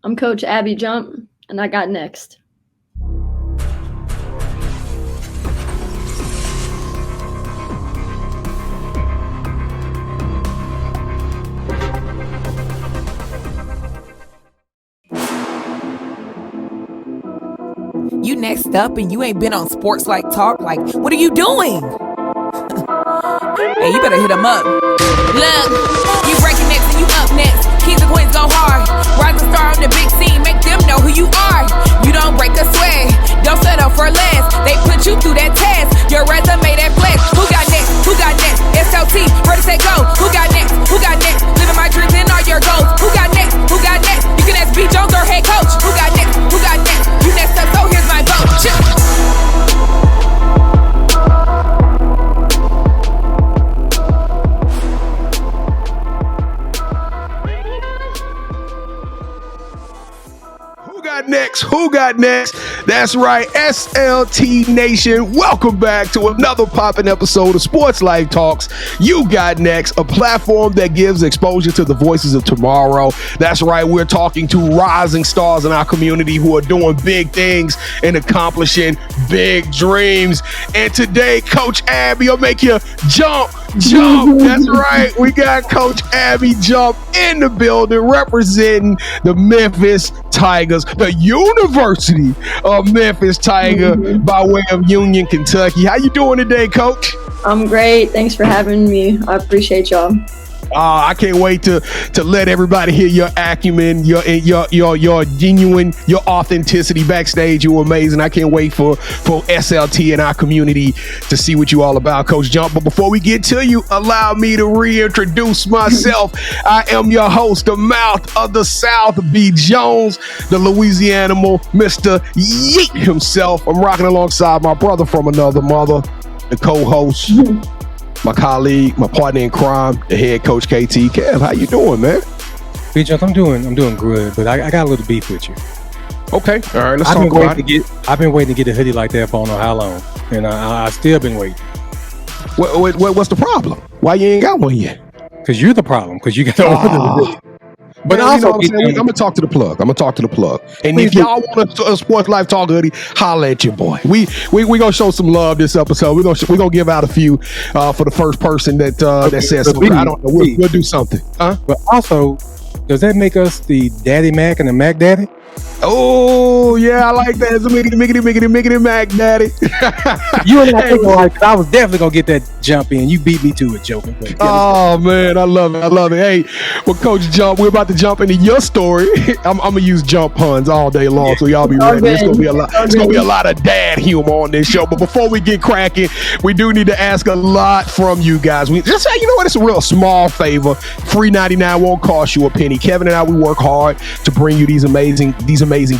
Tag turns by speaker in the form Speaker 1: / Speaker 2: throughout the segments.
Speaker 1: I'm Coach abbyjump, and I got next.
Speaker 2: You next up and you ain't been on SportsLifeTalk. Like, what are you doing? Hey, you better hit him up. Look, you breaking next and you up next. Kings and queens go hard. Rising star on the big scene, make them know who you are. You don't break a sweat, don't settle for less. They put you through that test, your resume that flex. Who got next? Who got next? SLT, ready, set, go. Who got next? Who got next? Living my dreams and all your goals. Who got next? Who got next? You can ask B. Jones or head coach. Who got next? Who got next? You next up, so here's my vote.
Speaker 3: Who got next? That's right, SLT Nation. Welcome back to another popping episode of Sports Life Talks. You got next, a platform that gives exposure to the voices of tomorrow. That's right, we're talking to rising stars in our community who are doing big things and accomplishing big dreams. And today, Coach Abby will make you jump. That's right. We got Coach abbyjump in the building representing the Memphis Tigers, the University of Memphis Tiger by way of Union, Kentucky. How you doing today, Coach?
Speaker 1: I'm great. Thanks for having me. I appreciate y'all.
Speaker 3: I can't wait to let everybody hear your acumen, your genuine, your authenticity backstage. You're amazing. I can't wait for SLT and our community to see what you all about, Coach Jump. But before we get to you, allow me to reintroduce myself. I am your host, the mouth of the South, B. Jones, the Louisiana Mr. Yeet himself. I'm rocking alongside my brother from another mother, the co-host, my colleague, my partner in crime, the head coach KT. Kev, how you doing, man?
Speaker 4: BJ, I'm doing good, but I got a little beef with you.
Speaker 3: Okay, all right, let's talk about it.
Speaker 4: I've been waiting to get a hoodie like that for I don't know how long, and I still been waiting.
Speaker 3: What's the problem? Why you ain't got one yet?
Speaker 4: Because you're the problem. Because you got the hoodie.
Speaker 3: But man, also, I'm gonna talk to the plug. And if y'all want a Sports Life Talk hoodie, holla at your boy. We gonna show some love this episode. We're gonna give out a few for the first person that says something. I don't know. We'll do something.
Speaker 4: But also, does that make us the Daddy Mac and the Mac Daddy?
Speaker 3: Oh yeah, I like that. It's a miggity Mac Daddy.
Speaker 4: You and I think alright, I was definitely gonna get that jump in. You beat me to it, joking.
Speaker 3: Oh man, I love it. Hey, well, Coach Jump, we're about to jump into your story. I'm gonna use jump puns all day long, so y'all be ready. It's gonna be a lot. It's gonna be a lot of dad humor on this show. But before we get cracking, we do need to ask a lot from you guys. We just say, you know what? It's a real small favor. Free 99 won't cost you a penny. Kevin and I, we work hard to bring you these amazing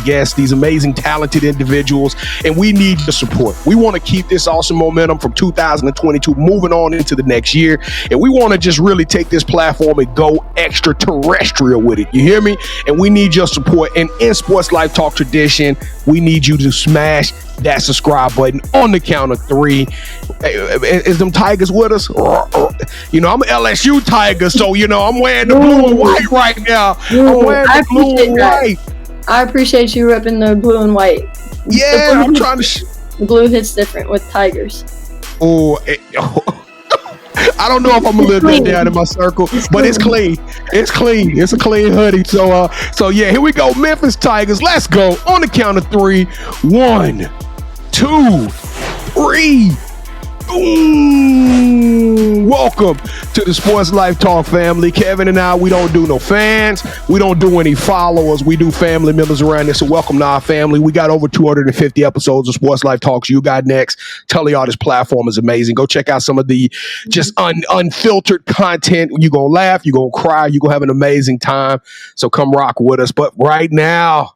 Speaker 3: guests, these amazing talented individuals, and we need your support. We want to keep this awesome momentum from 2022 moving on into the next year, and we want to just really take this platform and go extraterrestrial with it. You hear me? And we need your support. And in Sports Life Talk tradition, we need you to smash that subscribe button on the count of 3. Is them Tigers with us? You know, I'm an LSU Tiger, so you know I'm wearing the blue and white right now. I'm wearing the blue and white.
Speaker 1: I appreciate you repping the blue and white.
Speaker 3: Yeah, I'm trying to.
Speaker 1: The blue hits different with Tigers.
Speaker 3: Oh, I don't know if I'm gonna live that down in my circle, but it's clean. It's clean. It's a clean hoodie. So yeah, here we go. Memphis Tigers. Let's go on the count of 3. 1, 2, 3. Boom. Welcome to the Sports Life Talk family. Kevin and I, we don't do no fans. We don't do any followers. We do family members around this. So welcome to our family. We got over 250 episodes of Sports Life Talks. You got next. Tell y'all this platform is amazing. Go check out some of the just unfiltered content. You're going to laugh. You're going to cry. You're going to have an amazing time. So come rock with us. But right now,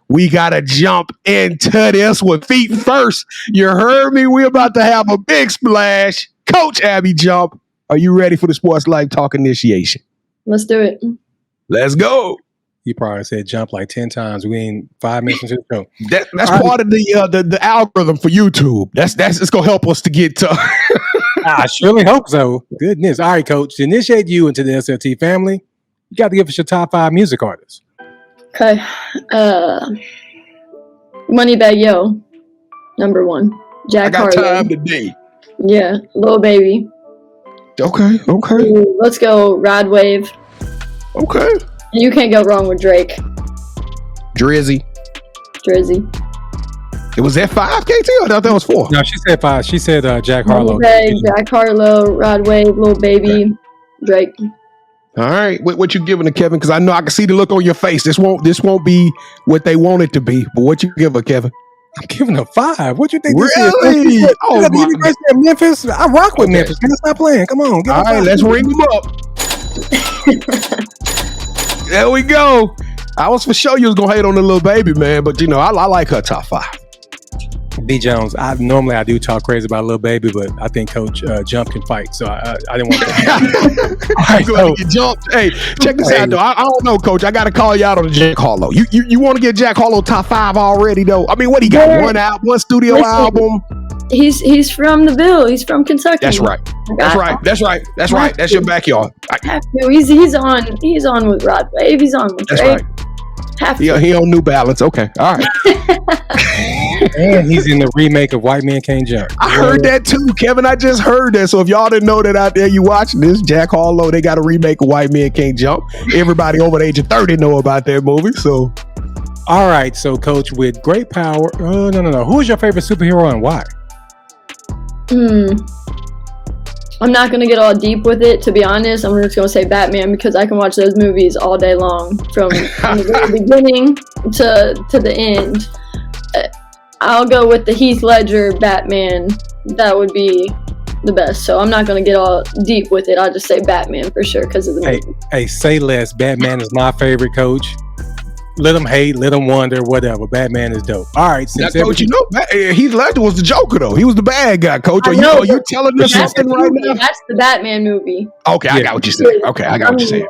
Speaker 3: we got to jump into this with feet first. You heard me? We're about to have a big splash. Coach abbyjump, are you ready for the Sports Life Talk initiation?
Speaker 1: Let's do it.
Speaker 3: Let's go.
Speaker 4: You probably said jump like 10 times. We ain't 5 minutes into the show.
Speaker 3: That's part of the algorithm for YouTube. That's it's going to help us to get to.
Speaker 4: I surely hope so. Goodness. All right, Coach. To initiate you into the SLT family, you got to give us your top 5 music artists.
Speaker 1: Okay. Moneybag Yo, number 1. Jack
Speaker 3: I got
Speaker 1: Harlow.
Speaker 3: time today.
Speaker 1: Yeah, Lil Baby.
Speaker 3: Okay.
Speaker 1: Ooh, let's go Rod Wave.
Speaker 3: Okay.
Speaker 1: You can't go wrong with Drake.
Speaker 3: Drizzy. It was that 5, KT? I thought that was 4.
Speaker 4: No, she said 5. She said Jack Harlow.
Speaker 1: Moneybag, Jack Harlow, Rod Wave, Lil Baby, Drake.
Speaker 3: All right. What you giving to Kevin? Because I know I can see the look on your face. This won't be what they want it to be. But what you give her, Kevin?
Speaker 4: I'm giving her 5. What you think
Speaker 3: Really?
Speaker 4: this is?
Speaker 3: Oh,
Speaker 4: The
Speaker 3: my
Speaker 4: University of Memphis. I rock with
Speaker 3: Okay.
Speaker 4: Memphis. Can I stop playing? Come on.
Speaker 3: All right, let's ring them up. There we go. I was for sure you was gonna hate on the Lil Baby, man, but I like her top 5.
Speaker 4: B Jones. I do talk crazy about Lil Baby, but I think Coach Jump can fight, so I didn't want to. All right,
Speaker 3: so, you jumped. Hey, check this out though. I don't know, Coach. I got to call you out on the Jack Harlow. You want to get Jack Harlow top 5 already though? I mean, what he got? One studio album.
Speaker 1: He's from the Ville. He's from Kentucky.
Speaker 3: That's right. That's your backyard.
Speaker 1: He's on with Rod Wave. He's on with Drake.
Speaker 3: That's right. He on New Balance. Okay. All right.
Speaker 4: And he's in the remake of White Man Can't Jump.
Speaker 3: I heard that too, Kevin. I just heard that. So if y'all didn't know that out there, you watching this, Jack Harlow, they got a remake of White Man Can't Jump. Everybody over the age of 30 know about that movie. So,
Speaker 4: all right. So, Coach, with great power. No. Who is your favorite superhero and why?
Speaker 1: I'm not going to get all deep with it, to be honest. I'm just going to say Batman because I can watch those movies all day long from the very beginning to the end. I'll go with the Heath Ledger Batman. That would be the best. So I'm not going to get all deep with it. I'll just say Batman for sure because of the movie.
Speaker 4: Hey, say less. Batman is my favorite, Coach. Let them hate, let them wonder, whatever. Batman is dope. All right.
Speaker 3: Now, Coach, Heath Ledger was the Joker, though. He was the bad guy, Coach. Are you telling us something right now?
Speaker 1: That's the Batman movie.
Speaker 3: Okay, I got what you're saying.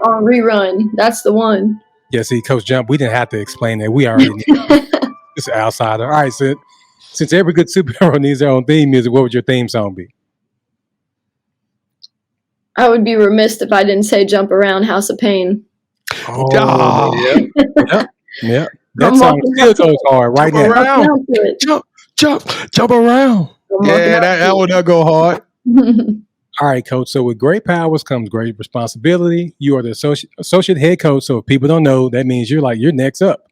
Speaker 1: On rerun. That's the one.
Speaker 4: Yeah, see, Coach Jump, we didn't have to explain that. We already knew. It's an outsider. All right, so since every good superhero needs their own theme music, what would your theme song be?
Speaker 1: I would be remiss if I didn't say Jump Around, House of Pain.
Speaker 4: Oh, yeah. That song still goes hard right now.
Speaker 3: Jump around. Yeah, that one will go hard.
Speaker 4: All right, Coach. So with great powers comes great responsibility. You are the associate head coach. So if people don't know, that means you're next up.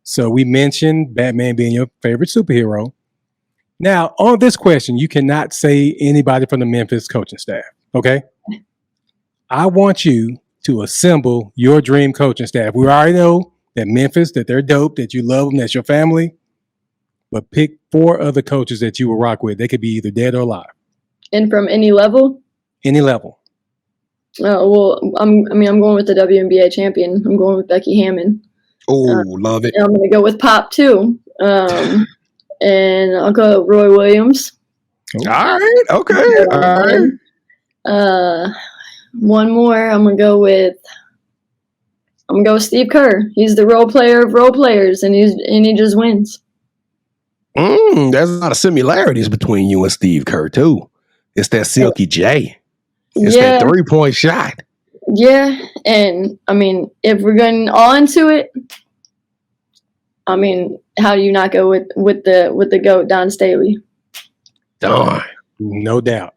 Speaker 4: So we mentioned Batman being your favorite superhero. Now, on this question, you cannot say anybody from the Memphis coaching staff. Okay. I want you to assemble your dream coaching staff. We already know that Memphis, that they're dope, that you love them, that's your family. But pick 4 other coaches that you will rock with. They could be either dead or alive. And
Speaker 1: from any level?
Speaker 4: Any level.
Speaker 1: Well, I'm going with the WNBA champion. I'm going with Becky Hammon.
Speaker 3: Oh, love it.
Speaker 1: I'm going to go with Pop too. And I'll go Roy Williams.
Speaker 3: All right. Okay. All right.
Speaker 1: One more. I'm gonna go with Steve Kerr. He's the role player of role players, and he just wins.
Speaker 3: There's a lot of similarities between you and Steve Kerr too. It's that Silky J. It's that 3-point shot.
Speaker 1: Yeah, and I mean, if we're going all into it, I mean, how do you not go with the GOAT Don Staley?
Speaker 3: Don,
Speaker 4: no doubt.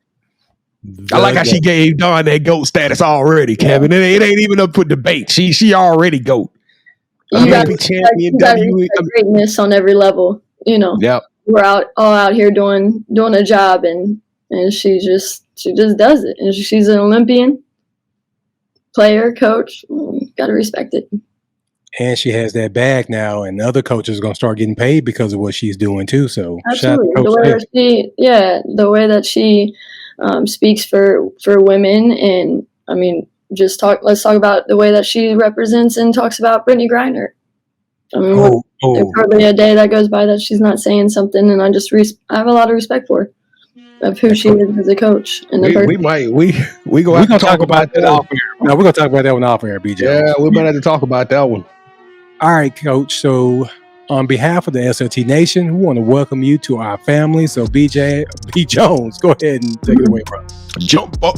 Speaker 3: I like how she gave Dawn that GOAT status already, Kevin. It ain't even up for debate. She already GOAT.
Speaker 1: You got greatness on every level.
Speaker 3: Yep.
Speaker 1: We're all out here doing a job, and she just does it. And she's an Olympian player, coach. Gotta respect it.
Speaker 4: And she has that bag now, and other coaches are gonna start getting paid because of what she's doing too. So
Speaker 1: absolutely, the way that she speaks for women, and I mean, let's talk about the way that she represents and talks about Brittany Griner. I mean, there's hardly a day that goes by that she's not saying something, and I have a lot of respect for her, of who she is as a coach. And
Speaker 3: we gonna talk about that off air.
Speaker 4: No, we're gonna talk about that one off air, BJ.
Speaker 3: Yeah, we might have to talk about that one.
Speaker 4: All right, Coach. So On behalf of the SLT Nation, we want to welcome you to our family. So BJ B. Jones, go ahead and take it away, bro.
Speaker 3: Jump up,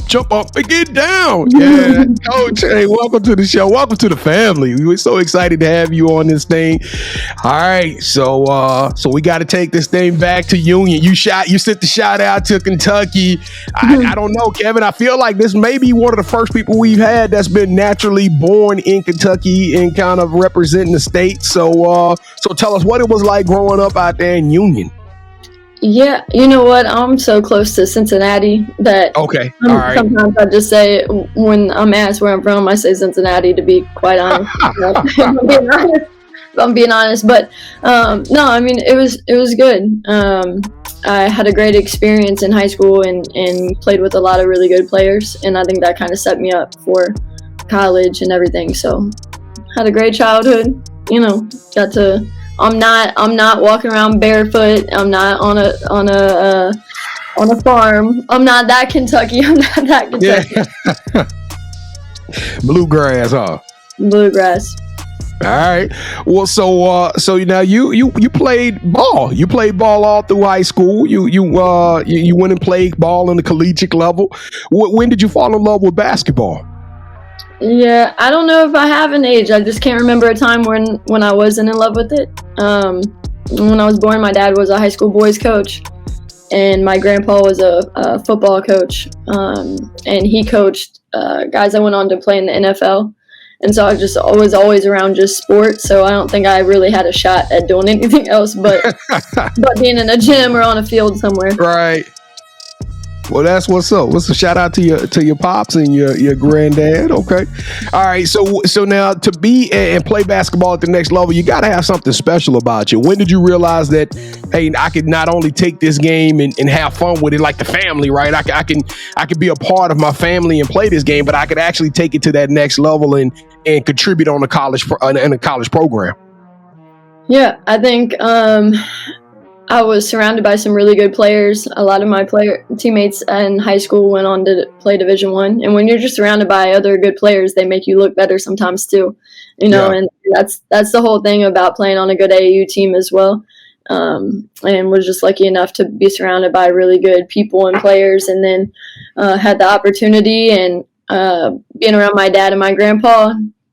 Speaker 3: and get down. Yeah, Coach. Hey, welcome to the show. Welcome to the family. We're so excited to have you on this thing. All right, so we got to take this thing back to Union. You sent the shout out to Kentucky. I don't know, Kevin. I feel like this may be one of the first people we've had that's been naturally born in Kentucky and kind of representing the state. So tell us what it was like growing up out there in Union.
Speaker 1: Yeah, you know what? I'm so close to Cincinnati that
Speaker 3: okay. All right.
Speaker 1: Sometimes I just say, when I'm asked where I'm from, I say Cincinnati, to be quite honest. I'm being honest. But no, I mean, it was good. I had a great experience in high school and played with a lot of really good players, and I think that kind of set me up for college and everything. So had a great childhood. You know, got to. I'm not walking around barefoot. I'm not on a farm. I'm not that Kentucky.
Speaker 3: Yeah. Bluegrass, huh?
Speaker 1: Bluegrass.
Speaker 3: All right. Well, so now you played ball. You played ball all through high school. You went and played ball on the collegiate level. When did you fall in love with basketball?
Speaker 1: Yeah, I don't know if I have an age. I just can't remember a time when I wasn't in love with it. When I was born, my dad was a high school boys coach, and my grandpa was a football coach, and he coached guys that went on to play in the NFL. And so I was always around just sports. So I don't think I really had a shot at doing anything else but being in a gym or on a field somewhere.
Speaker 3: Right. Well, that's what's up. What's a shout out to your pops and your granddad? Okay. All right. So now to be and play basketball at the next level, you got to have something special about you. When did you realize that, hey, I could not only take this game and have fun with it like the family, right? I can be a part of my family and play this game, but I could actually take it to that next level and contribute on a college program.
Speaker 1: Yeah, I think I was surrounded by some really good players. A lot of my teammates in high school went on to play Division I. And when you're just surrounded by other good players, they make you look better sometimes too. You know, yeah. And that's the whole thing about playing on a good AAU team as well. And was just lucky enough to be surrounded by really good people and players, and then had the opportunity and being around my dad and my grandpa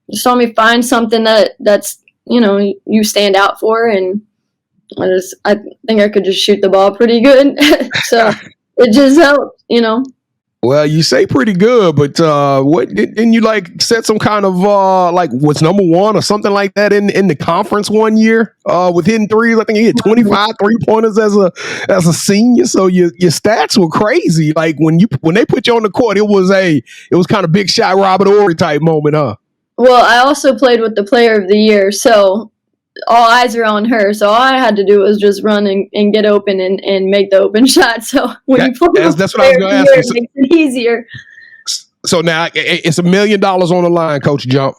Speaker 1: just saw me find something that's, you know, you stand out for, and I think I could just shoot the ball pretty good. So it just helped, you know.
Speaker 3: Well, you say pretty good, but what didn't you like set some kind of like what's number one or something like that in the conference one year with hitting threes? I think you hit 25 3-pointers as a senior. So your stats were crazy. Like when they put you on the court, it was kind of big shot Robert Horry type moment, huh?
Speaker 1: Well, I also played with the player of the year, so all eyes are on her. So all I had to do was just run and get open and make the open shot. So when you play
Speaker 3: that's what I was going to ask you.
Speaker 1: It makes it easier.
Speaker 3: So now it's $1 million on the line, Coach Jump.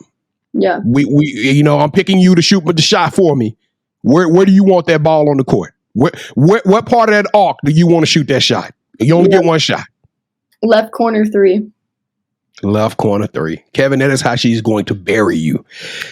Speaker 1: Yeah.
Speaker 3: We you know, I'm picking you to shoot the shot for me. Where do you want that ball on the court? What part of that arc do you want to shoot that shot? You only get one shot.
Speaker 1: Left corner 3.
Speaker 3: Left corner 3. Kevin, that is how she's going to bury you.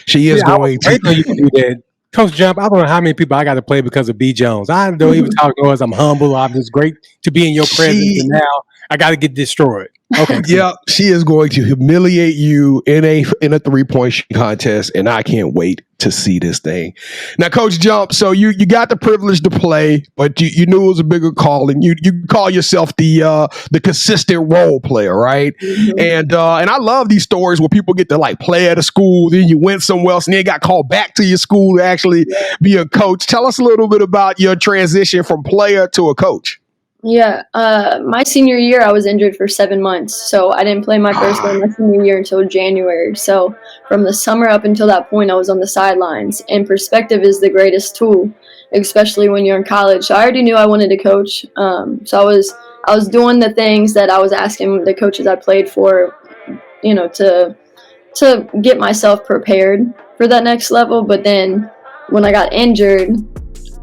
Speaker 3: She is going to.
Speaker 4: You can do that. Coach Jump, I don't know how many people I got to play because of B. Jones. I don't even talk noise. I'm humble. I'm just great to be in your presence. And now I got to get destroyed. Okay.
Speaker 3: Yeah, she is going to humiliate you in a 3-point contest, and I can't wait to see this thing. Now, Coach Jump, so you got the privilege to play, but you knew it was a bigger calling. You call yourself the consistent role player, right? Mm-hmm. And I love these stories where people get to like play at a school, then you went somewhere else, and then got called back to your school to actually be a coach. Tell us a little bit about your transition from player to a coach.
Speaker 1: Yeah, my senior year, I was injured for 7 months, so I didn't play my first game my senior year until January. So from the summer up until that point, I was on the sidelines, and perspective is the greatest tool, especially when you're in college. So I already knew I wanted to coach, so I was doing the things that I was asking the coaches I played for, you know, to get myself prepared for that next level. But then when I got injured,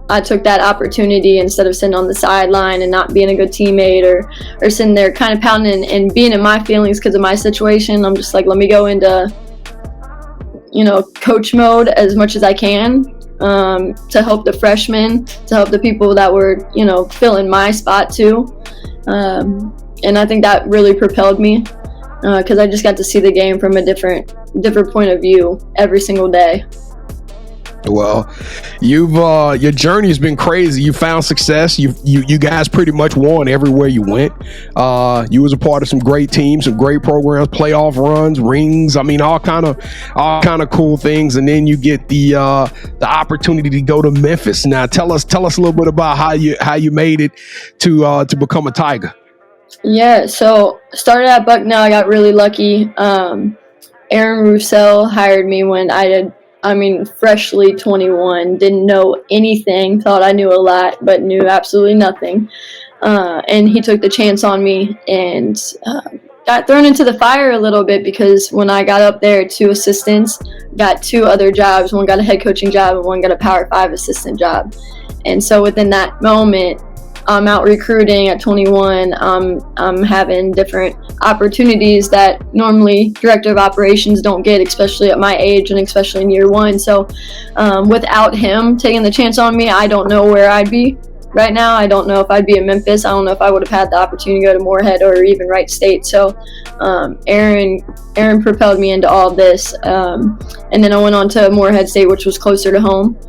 Speaker 1: I took that opportunity instead of sitting on the sideline and not being a good teammate or sitting there kind of pounding and being in my feelings because of my situation. I'm just like, let me go into, you know, coach mode as much as I can to help the freshmen, to help the people that were, filling my spot too. And I think that really propelled me because I just got to see the game from a different point of view every single day.
Speaker 3: Well, your journey has been crazy. You found success. You guys pretty much won everywhere you went. You was a part of some great teams, some great programs, playoff runs, rings. I mean, all kind of cool things. And then you get the opportunity to go to Memphis. Now, tell us a little bit about how you made it to become a Tiger.
Speaker 1: Yeah, so started at Bucknell. I got really lucky. Aaron Roussel hired me when freshly 21, didn't know anything, thought I knew a lot, but knew absolutely nothing. And he took the chance on me and got thrown into the fire a little bit because when I got up there, 2 assistants got 2 other jobs. One got a head coaching job and one got a Power 5 assistant job. And so within that moment, I'm out recruiting at 21. I'm having different opportunities that normally director of operations don't get, especially at my age and especially in year 1. So without him taking the chance on me, I don't know where I'd be right now. I don't know if I'd be in Memphis. I don't know if I would have had the opportunity to go to Morehead or even Wright State. So Aaron propelled me into all this. And then I went on to Morehead State, which was closer to home.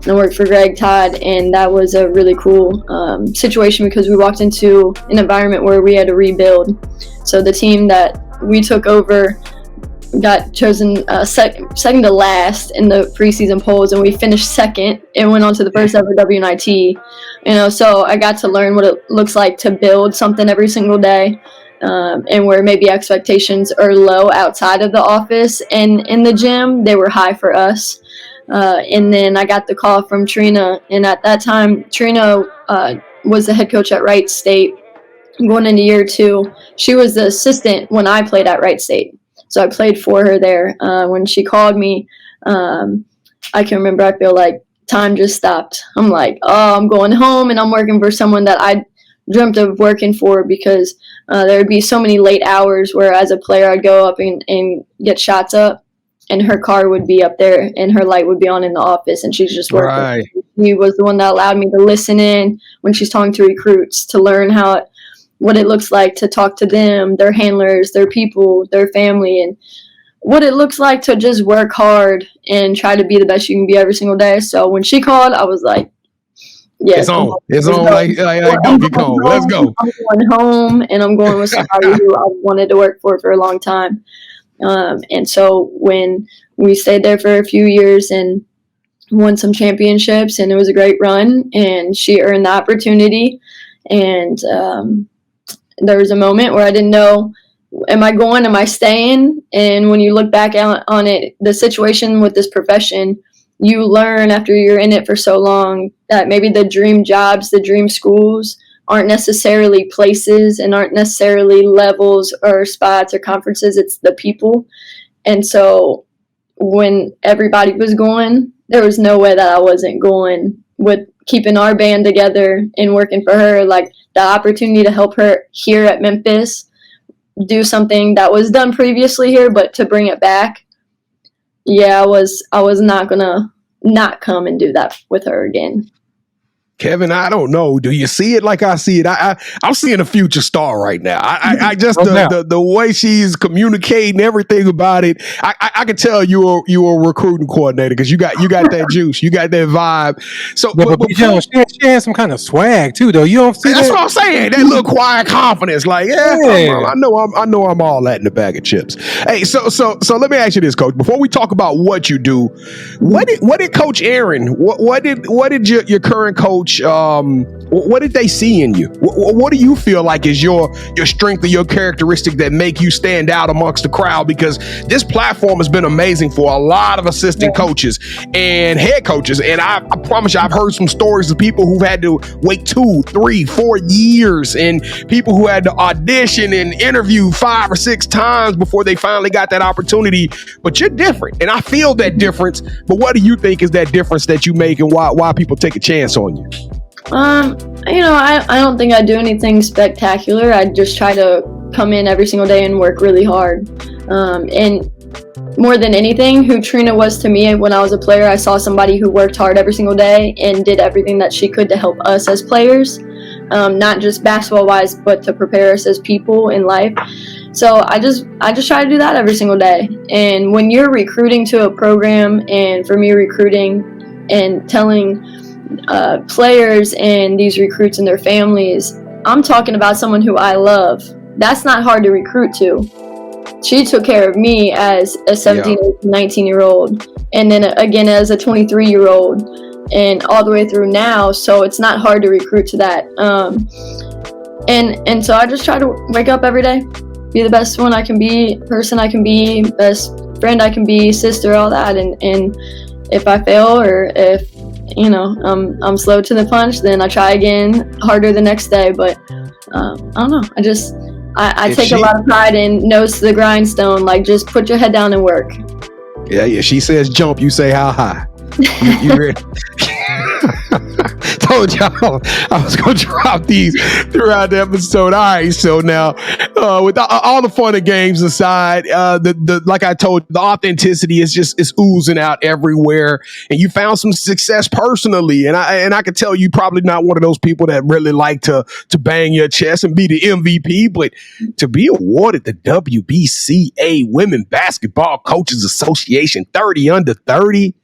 Speaker 1: And I worked for Greg Todd, and that was a really cool situation because we walked into an environment where we had to rebuild. So the team that we took over got chosen second to last in the preseason polls, and we finished second and went on to the first ever WNIT. So I got to learn what it looks like to build something every single day, and where maybe expectations are low outside of the office and in the gym, they were high for us. And then I got the call from Trina, and at that time, Trina was the head coach at Wright State going into year 2. She was the assistant when I played at Wright State, so I played for her there. When she called me, I can remember, I feel like time just stopped. I'm like, I'm going home, and I'm working for someone that I dreamt of working for because there would be so many late hours where as a player I'd go up and get shots up. And her car would be up there and her light would be on in the office and she's just working. Right. He was the one that allowed me to listen in when she's talking to recruits, to learn what it looks like to talk to them, their handlers, their people, their family, and what it looks like to just work hard and try to be the best you can be every single day. So when she called, I was like, yeah,
Speaker 3: it's on. It's on like Donkey Kong. Let's go.
Speaker 1: I'm going home and I'm going with somebody who I wanted to work for a long time. And so when we stayed there for a few years and won some championships, and it was a great run, and she earned the opportunity, and there was a moment where I didn't know, am I going, am I staying? And when you look back on it, the situation with this profession, you learn after you're in it for so long that maybe the dream jobs, the dream schools aren't necessarily places and aren't necessarily levels or spots or conferences. It's the people. And so when everybody was going, there was no way that I wasn't going. With keeping our band together and working for her, like the opportunity to help her here at Memphis do something that was done previously here, but to bring it back. Yeah, I was not gonna not come and do that with her again.
Speaker 3: Kevin, I don't know. Do you see it like I see it? I'm seeing a future star right now. I just the way she's communicating everything about it. I can tell you're a recruiting coordinator because you got that juice, you got that vibe. So,
Speaker 4: she has some kind of swag too, though. You don't see
Speaker 3: that's what I'm saying. That little quiet confidence, like I know I'm all that in the bag of chips. Hey, so let me ask you this, Coach. Before we talk about what you do, what did Coach Aaron? What did your current coach? What did they see in you? What do you feel like is your strength or your characteristic that make you stand out amongst the crowd? Because this platform has been amazing for a lot of assistant coaches and head coaches. And I promise you, I've heard some stories of people who've had to wait 2, 3, 4 years, and people who had to audition and interview 5 or 6 times before they finally got that opportunity. But you're different, and I feel that difference. But what do you think is that difference that you make, and why people take a chance on you?
Speaker 1: I don't think I do anything spectacular. I just try to come in every single day and work really hard. And more than anything, who Trina was to me when I was a player. I saw somebody who worked hard every single day and did everything that she could to help us as players, not just basketball-wise, but to prepare us as people in life. So I just try to do that every single day. And when you're recruiting to a program, and for me, recruiting and telling players and these recruits and their families, I'm talking about someone who I love. That's not hard to recruit to. She took care of me as a 17, 18, 19-year-old, and then again as a 23-year-old, and all the way through now. So it's not hard to recruit to that. And so I just try to wake up every day, be the best one I can be, person I can be, best friend I can be, sister, all that. And if I fail, or if I'm slow to the punch, then I try again harder the next day. But I don't know. I take a lot of pride in nose to the grindstone. Like, just put your head down and work.
Speaker 3: Yeah. She says jump, you say how high. You ready? Told y'all I was gonna drop these throughout the episode. All right, so now with all the fun and games aside, the like I told you, the authenticity is oozing out everywhere, and you found some success personally. And I can tell you probably not one of those people that really like to bang your chest and be the MVP, but to be awarded the WBCA Women Basketball Coaches Association 30 under 30.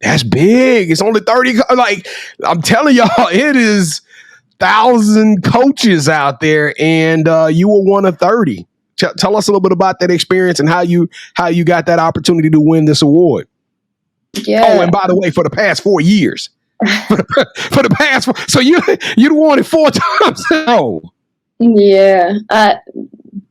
Speaker 3: That's big. It's only 30. Like, I'm telling y'all, it is 1,000 coaches out there, and you were one of 30. Tell us a little bit about that experience and how you got that opportunity to win this award.
Speaker 1: Yeah.
Speaker 3: Oh, and by the way, for the past 4 years, for the past, so you won it 4 times. Oh,
Speaker 1: yeah.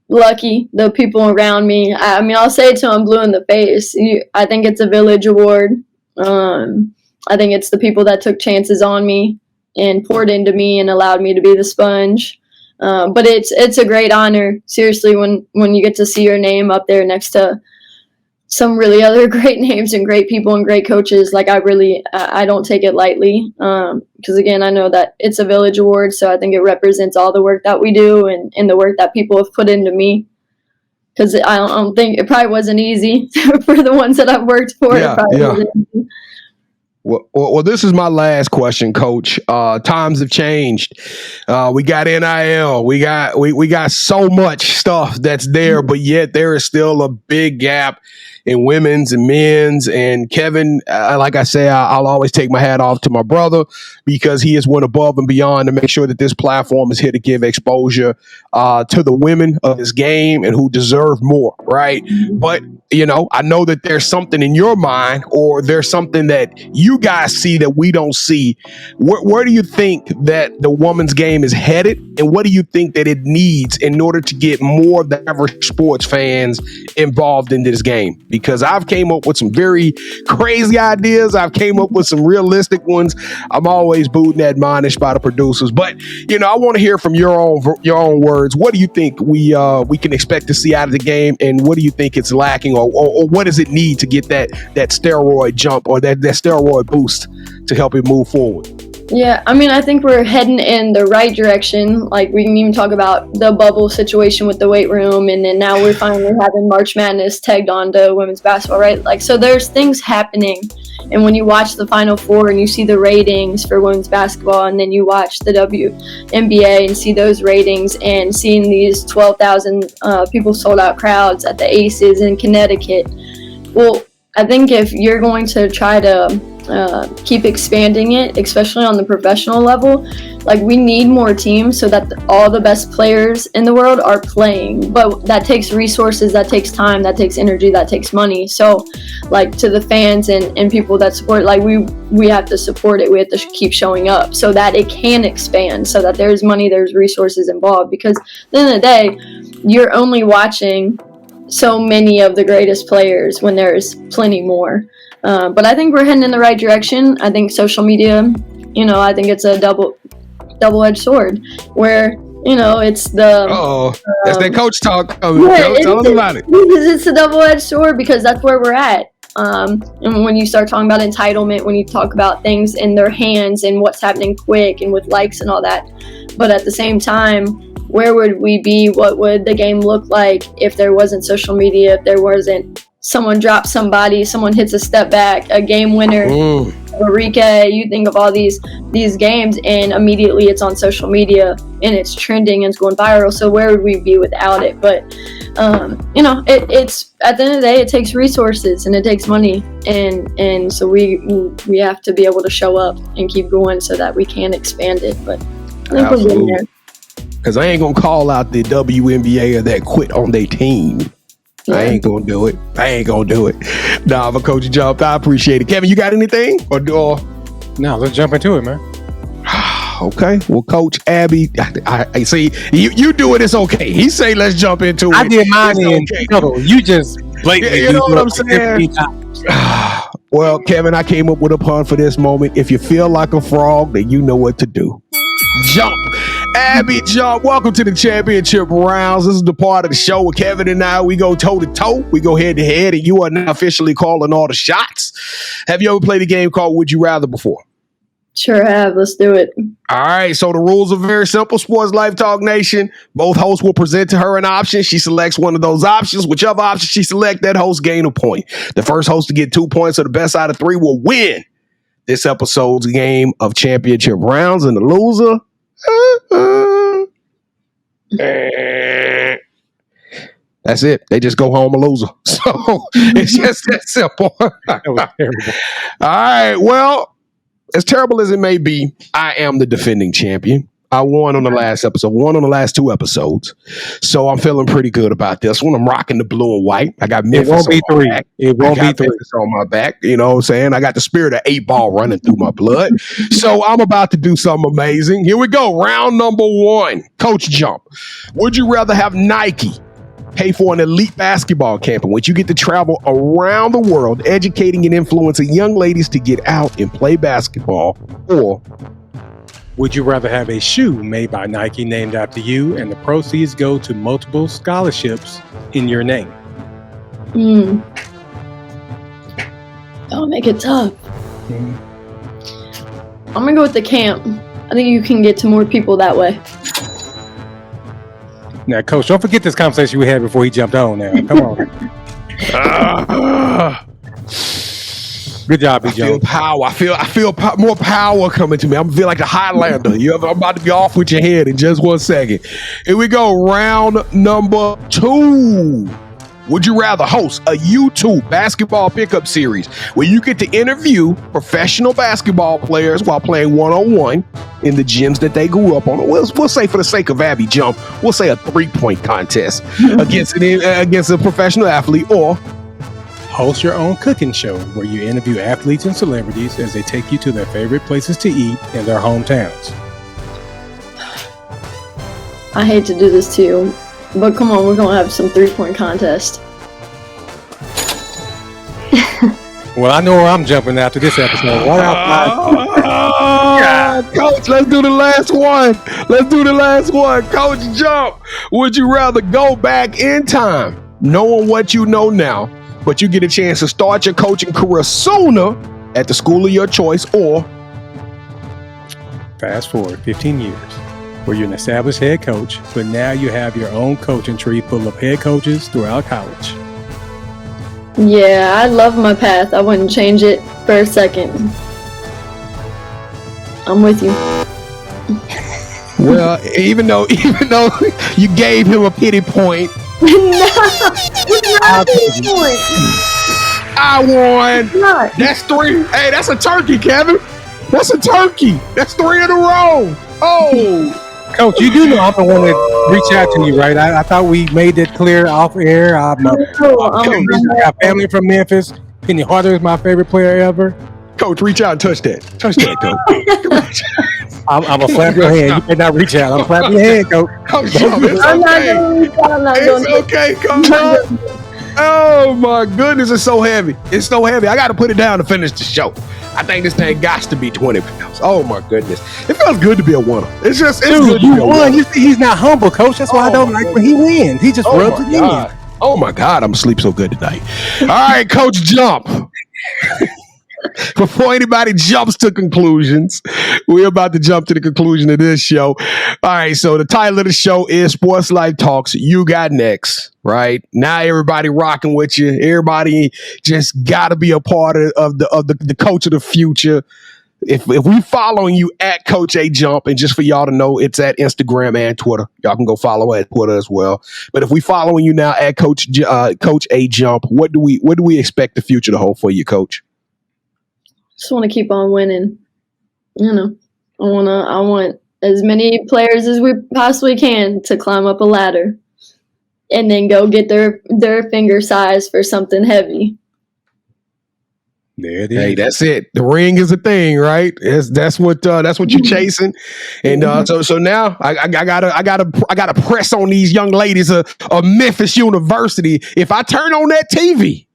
Speaker 1: Lucky, the people around me. I mean, I'll say it till I'm blue in the face. I think it's a village award. I think it's the people that took chances on me and poured into me and allowed me to be the sponge. But it's a great honor, seriously, when you get to see your name up there next to some really other great names and great people and great coaches. Like, I don't take it lightly. Because again, I know that it's a village award, so I think it represents all the work that we do and the work that people have put into me. Because I don't think it probably wasn't easy for the ones that I've worked for. Wasn't easy.
Speaker 3: Well, this is my last question, Coach. Times have changed. We got NIL. We got so much stuff that's there, but yet there is still a big gap in women's and men's. And Kevin, like I say, I'll always take my hat off to my brother, because he has went above and beyond to make sure that this platform is here to give exposure to the women of this game and who deserve more, right? But I know that there's something in your mind, or there's something that you guys see that we don't see. Where do you think that the women's game is headed, and what do you think that it needs in order to get more of the average sports fans involved in this game? Because I've came up with some very crazy ideas. I've came up with some realistic ones. I'm always booed and admonished by the producers, but I want to hear from your own words. What do you think we can expect to see out of the game, and what do you think it's lacking, or what does it need to get that steroid jump or that steroid boost to help it move forward?
Speaker 1: Yeah, I mean, I think we're heading in the right direction. Like, we can even talk about the bubble situation with the weight room, and then now we're finally having March Madness tagged on to women's basketball, right? Like, so there's things happening. And when you watch the Final Four and you see the ratings for women's basketball, and then you watch the WNBA and see those ratings, and seeing these 12,000 people sold out crowds at the Aces in Connecticut. Well, I think if you're going to try to keep expanding it, especially on the professional level, like, we need more teams so that all the best players in the world are playing. But that takes resources, that takes time, that takes energy, that takes money. So, like, to the fans and people that support, like, we have to support it. We have to keep showing up so that it can expand, so that there's money, there's resources involved. Because at the end of the day, you're only watching so many of the greatest players when there's plenty more. But I think we're heading in the right direction. I think social media, I think it's a double-edged sword, where, it's the...
Speaker 3: that's that coach talk. Tell us about it.
Speaker 1: It's a double-edged sword, because that's where we're at. And when you start talking about entitlement, when you talk about things in their hands and what's happening quick and with likes and all that, but at the same time, where would we be? What would the game look like if there wasn't social media, if there wasn't someone drops somebody, someone hits a step back, a game winner, Enrique, you think of all these games, and immediately it's on social media and it's trending and it's going viral. So where would we be without it? But it's at the end of the day, it takes resources and it takes money, and so we have to be able to show up and keep going so that we can expand it. But I think we're getting there.
Speaker 3: Because I ain't gonna call out the WNBA or that quit on their team. Yeah. I ain't gonna do it. Nah, but Coach Jump, I appreciate it. Kevin, you got anything? Or
Speaker 4: no, let's jump into it, man.
Speaker 3: Okay. Well, Coach Abby, I see you do it. It's okay. He say let's jump into it.
Speaker 4: I did mine in total. You just blatantly.
Speaker 3: You know what I'm saying? Well, Kevin, I came up with a pun for this moment. If you feel like a frog, then you know what to do. Jump. Abby Jump, welcome to the championship rounds. This is the part of the show where Kevin and I, we go toe to toe, we go head to head, and you are now officially calling all the shots. Have you ever played a game called Would You Rather before?
Speaker 1: Sure have. Let's do it.
Speaker 3: All right, so the rules are very simple. Sports Life Talk Nation, both hosts will present to her an option. She selects one of those options. Whichever option she selects, that host gain a point. The first host to get 2 points, or the best out of 3, will win this episode's game of championship rounds, and the loser... That's it. They just go home a loser. So it's just that simple.
Speaker 4: That was terrible.
Speaker 3: All right. Well, as terrible as it may be, I am the defending champion. I won on the last episode, won on the last 2 episodes. So I'm feeling pretty good about this one. I'm rocking the blue and white. I got Memphis.
Speaker 4: It won't be 3. It won't be 3
Speaker 3: on my back. You know what I'm saying? I got the spirit of 8 ball running through my blood. So I'm about to do something amazing. Here we go. Round number 1. Coach Jump. Would you rather have Nike pay for an elite basketball camp in which you get to travel around the world, educating and influencing young ladies to get out and play basketball, or
Speaker 4: would you rather have a shoe made by Nike named after you and the proceeds go to multiple scholarships in your name?
Speaker 1: That'll make it tough. I'm going to go with the camp. I think you can get to more people that way.
Speaker 4: Now, Coach, don't forget this conversation we had before he jumped on now. Come on. Good job,
Speaker 3: I feel power. I feel more power coming to me. I'm feel like a Highlander. I'm about to be off with your head in just 1 second. Here we go. Round number 2. Would you rather host a YouTube basketball pickup series where you get to interview professional basketball players while playing one-on-one in the gyms that they grew up on? We'll say, for the sake of Abby Jump, we'll say a 3-point contest against a professional athlete, or
Speaker 4: host your own cooking show where you interview athletes and celebrities as they take you to their favorite places to eat in their hometowns.
Speaker 1: I hate to do this to you, but come on, we're going to have some 3-point contest.
Speaker 3: Well, I know where I'm jumping after this episode. Coach, let's do the last one. Coach Jump, would you rather go back in time, knowing what you know now, but you get a chance to start your coaching career sooner at the school of your choice, or
Speaker 4: fast forward 15 years, where you're an established head coach, but now you have your own coaching tree full of head coaches throughout college?
Speaker 1: Yeah, I love my path. I wouldn't change it for a second. I'm with you.
Speaker 3: Well, even though you gave him a pity point.
Speaker 1: No, it's not a pity point.
Speaker 3: I won. That's 3. Hey, that's a turkey, Kevin. That's a turkey. That's 3 in a row. Oh.
Speaker 4: Coach, you do know I'm the one that reached out to you, right? I thought we made that clear off air. I got family from Memphis. Penny Harder is my favorite player ever.
Speaker 3: Coach, reach out and touch that. Touch that, Coach.
Speaker 4: I'm going to flap your hand. You cannot reach out. I'm flapping your hand, Coach.
Speaker 3: Coach, it's okay, Coach. Oh, my goodness. It's so heavy. It's so heavy. I got to put it down to finish the show. I think this thing got to be 20 pounds. Oh, my goodness. It feels good to be a winner. It's good to be a winner.
Speaker 4: You see, he's not humble, Coach. That's why I don't like when he wins. He just rubs it in.
Speaker 3: Oh, my God. I'm asleep so good tonight. All right, Coach Jump. Before anybody jumps to conclusions, we're about to jump to the conclusion of this show. All right, so the title of the show is Sports Life Talks. You got next, right? Now everybody rocking with you. Everybody just got to be a part of the coach of the future. If we following you at Coach A Jump, and just for y'all to know, it's at Instagram and Twitter. Y'all can go follow at Twitter as well. But if we following you now at Coach A Jump, what do we expect the future to hold for you, Coach?
Speaker 1: Just want to keep on winning. You know, I want as many players as we possibly can to climb up a ladder, and then go get their finger size for something heavy.
Speaker 4: There it is.
Speaker 3: Hey, that's it. The ring is a thing, right? That's what you're chasing. And so now I gotta press on these young ladies of Memphis University. If I turn on that TV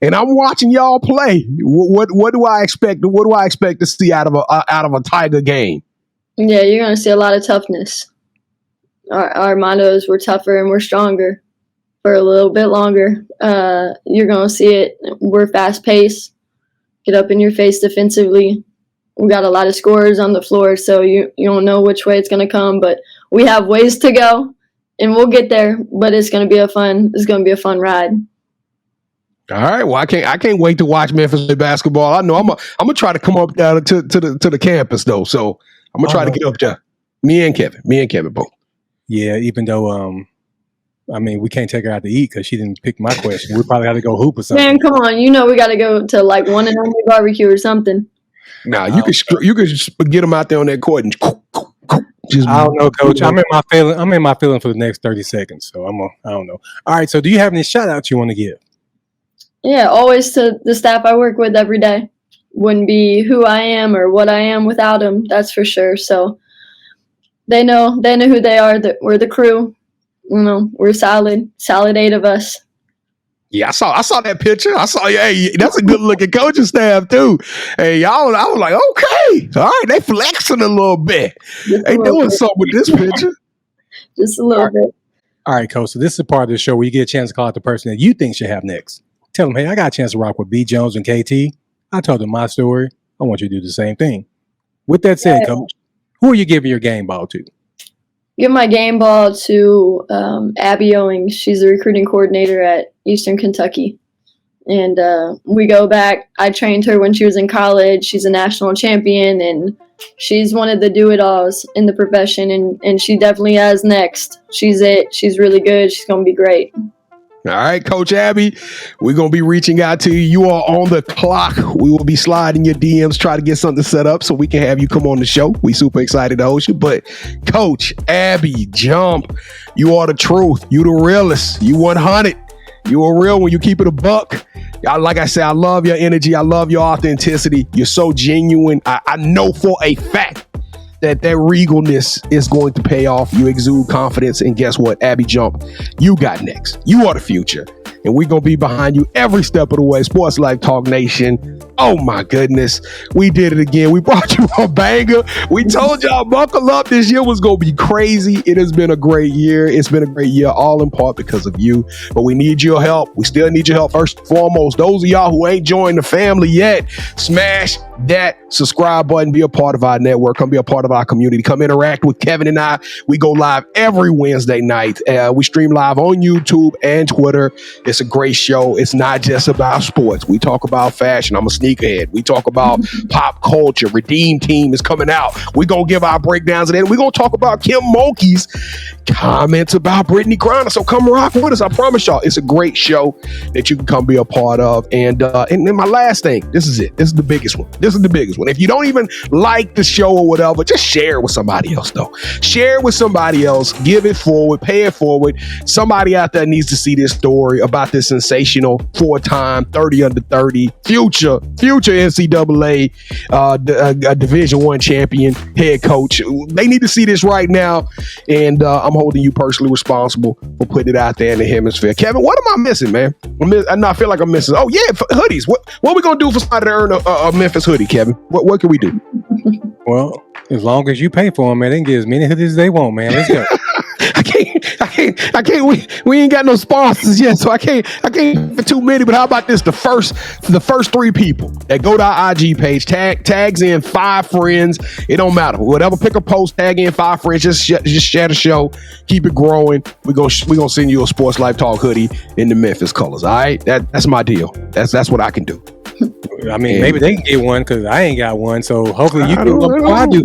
Speaker 3: and I'm watching y'all play, what do I expect? What do I expect to see out of a Tiger game?
Speaker 1: Yeah, you're gonna see a lot of toughness. Our motto is we're tougher and we're stronger for a little bit longer. You're gonna see it. We're fast paced. Get up in your face defensively. We got a lot of scorers on the floor, so you don't know which way it's going to come, but we have ways to go, and we'll get there. But it's going to be a fun ride.
Speaker 3: All right. Well, I can't wait to watch Memphis play basketball. I know I'm gonna try to come up down to the campus though, so I'm gonna try to get up there. Me and Kevin both.
Speaker 4: Yeah, even though I mean, we can't take her out to eat because she didn't pick my question. We probably got to go hoop or something.
Speaker 1: Man, come on. You know we got to go to like one and only barbecue or something.
Speaker 3: Nah, you could just get them out there on that court and just.
Speaker 4: I don't know, Coach. I'm in my feeling for the next 30 seconds. So I don't know. All right. So do you have any shout outs you want to give?
Speaker 1: Yeah, always to the staff I work with every day. Wouldn't be who I am or what I am without them. That's for sure. So they know who they are. That we're the crew. You know, we're solid 8 of us.
Speaker 3: Yeah, I saw that picture. I saw, hey, that's a good looking coaching staff too. Hey, y'all, I was like, okay, all right, they flexing a little bit. They doing something with this picture.
Speaker 1: Just a little bit.
Speaker 4: All right, Coach. So this is a part of the show where you get a chance to call out the person that you think should have next. Tell them, hey, I got a chance to rock with B. Jones and KT. I told them my story. I want you to do the same thing. With that said, Coach, who are you giving your game ball to?
Speaker 1: Give my game ball to Abby Owings. She's the recruiting coordinator at Eastern Kentucky. And we go back. I trained her when she was in college. She's a national champion, and she's one of the do-it-alls in the profession, and she definitely has next. She's it. She's really good. She's going to be great.
Speaker 3: All right, Coach Abby, we're going to be reaching out to you. You are on the clock. We will be sliding your DMs, try to get something set up so we can have you come on the show. We super excited to host you. But Coach Abby Jump, you are the truth. You the realest. You 100. You a real one. You keep it a buck. Like I said, I love your energy. I love your authenticity. You're so genuine. I know for a fact that regalness is going to pay off. You exude confidence, and guess what, Abby Jump, you got next. You are the future, and we're gonna be behind you every step of the way. Sports Life Talk Nation. Oh my goodness, we did it again. We brought you a banger. We told y'all buckle up. This year was gonna be crazy. It has been a great year. It's been a great year, all in part because of you. But we need your help. We still need your help. First and foremost, those of y'all who ain't joined the family yet, smash that subscribe button. Be a part of our network. Come be a part of our community. Come interact with Kevin and I. We go live every Wednesday night. We stream live on YouTube and Twitter. It's a great show. It's not just about sports. We talk about fashion. I'm a sneakerhead. We talk about pop culture. Redeem Team is coming out. We're going to give our breakdowns of that. We're going to talk about Kim Mulkey's comments about Brittany Griner. So come rock with us. I promise y'all, it's a great show that you can come be a part of. And then my last thing, this is it. This is the biggest one. This is the biggest one. If you don't even like the show or whatever, just share it with somebody else, though. Share it with somebody else. Give it forward. Pay it forward. Somebody out there needs to see this story about this sensational 4-time 30 under 30 future NCAA Division I champion head coach. They need to see this right now, and I'm holding you personally responsible for putting it out there in the hemisphere. Kevin, what am I missing, man? I feel like I'm missing. Oh yeah, hoodies. What are we gonna do for somebody to earn a Memphis hoodie, Kevin? What can we do?
Speaker 4: Well, as long as you pay for them, man, they can get as many hoodies as they want, man. Let's go.
Speaker 3: I can't. We ain't got no sponsors yet, so I can't for too many. But how about this? The first 3 people that go to our IG page, tags in 5 friends. It don't matter. Whatever, pick a post, tag in 5 friends. Just share the show. Keep it growing. We gonna send you a Sports Life Talk hoodie in the Memphis colors. All right, that's my deal. That's what I can do.
Speaker 4: I mean, maybe they can get one because I ain't got one. So hopefully you get one before I do.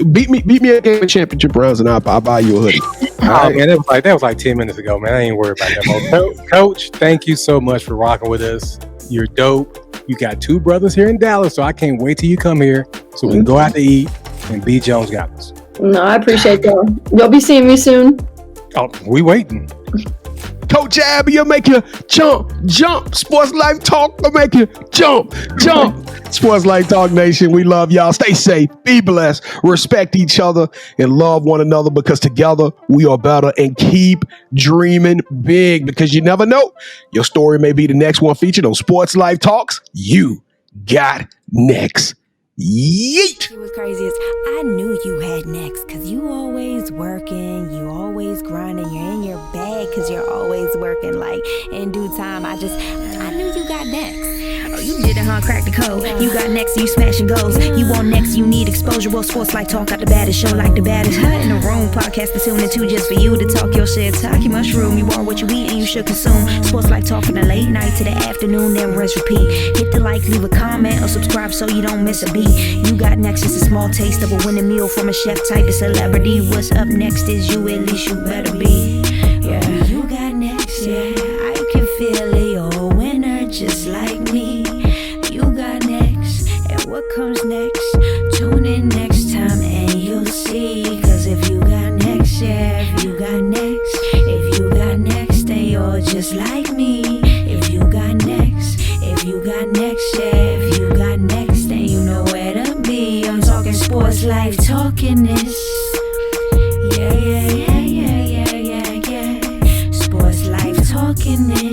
Speaker 3: Beat me at Game of Championship rounds, and I'll buy you a hoodie.
Speaker 4: Man, that was like 10 minutes ago, man. I ain't worried about that more. Coach, thank you so much for rocking with us. You're dope. You got 2 brothers here in Dallas, so I can't wait till you come here so we can go out to eat and B. Jones got us.
Speaker 1: No, I appreciate y'all. Y'all be seeing me soon.
Speaker 4: Oh, we waiting.
Speaker 3: Coach Abby, you'll make you jump. Sports Life Talk will make you jump. Sports Life Talk Nation, we love y'all. Stay safe, be blessed, respect each other, and love one another because together we are better. And keep dreaming big because you never know. Your story may be the next one featured on Sports Life Talks. You got next. Yeet.
Speaker 5: It was crazy is I knew you had next because you always working, you always grinding, you're in your bag because you're always working. Like in due time, I knew you got next. Oh, you did it, huh? Crack the code. You got next, you smashing goals. You want next, you need exposure. Well, Sports Life Talk got the baddest show, like the baddest in the room. Podcast to tune into just for you to talk your shit. Talk your mushroom. You are what you eat and you should consume. Sports Life Talk from the late night to the afternoon, then rest repeat. Hit the like, leave a comment, or subscribe so you don't miss a beat. You got next is a small taste of a winning meal from a chef type of celebrity. What's up next is you, at least you better be. Yeah, you got next, yeah. I can feel it, you're a winner just like me. You got next, and what comes next? Tune in next time and you'll see. Cause if you got next, yeah, if you got next, then you're just like me. If you got next, yeah, if you got next, then you know where to be. I'm talking Sports Life, talking this. Yeah. Sports Life, talking this.